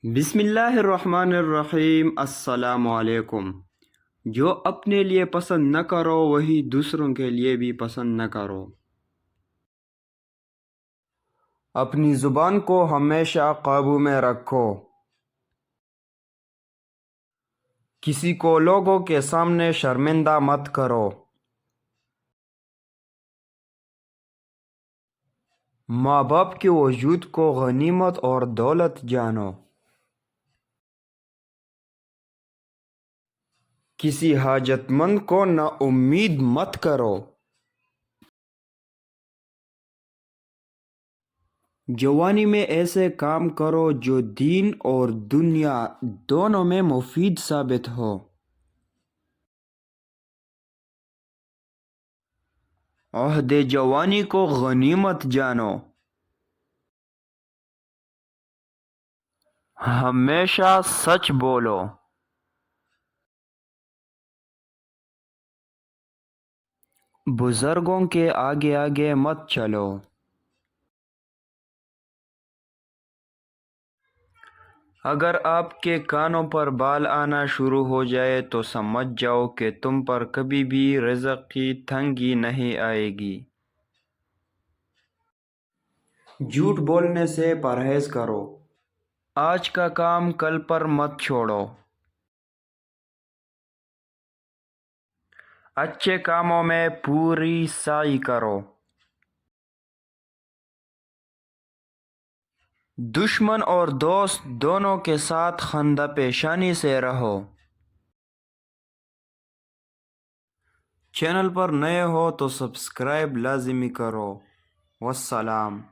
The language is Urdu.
بسم اللہ الرحمن الرحیم۔ السلام علیکم۔ جو اپنے لیے پسند نہ کرو وہی دوسروں کے لیے بھی پسند نہ کرو۔ اپنی زبان کو ہمیشہ قابو میں رکھو۔ کسی کو لوگوں کے سامنے شرمندہ مت کرو۔ ماں باپ کے وجود کو غنیمت اور دولت جانو۔ کسی حاجت مند کو نا امید مت کرو۔ جوانی میں ایسے کام کرو جو دین اور دنیا دونوں میں مفید ثابت ہو۔ عہد جوانی کو غنیمت جانو۔ ہمیشہ سچ بولو۔ بزرگوں کے آگے آگے مت چلو۔ اگر آپ کے کانوں پر بال آنا شروع ہو جائے تو سمجھ جاؤ کہ تم پر کبھی بھی رزق کی تنگی نہیں آئے گی۔ جھوٹ بولنے سے پرہیز کرو۔ آج کا کام کل پر مت چھوڑو۔ اچھے کاموں میں پوری سعی کرو۔ دشمن اور دوست دونوں کے ساتھ خندہ پیشانی سے رہو۔ چینل پر نئے ہو تو سبسکرائب لازمی کرو۔ والسلام۔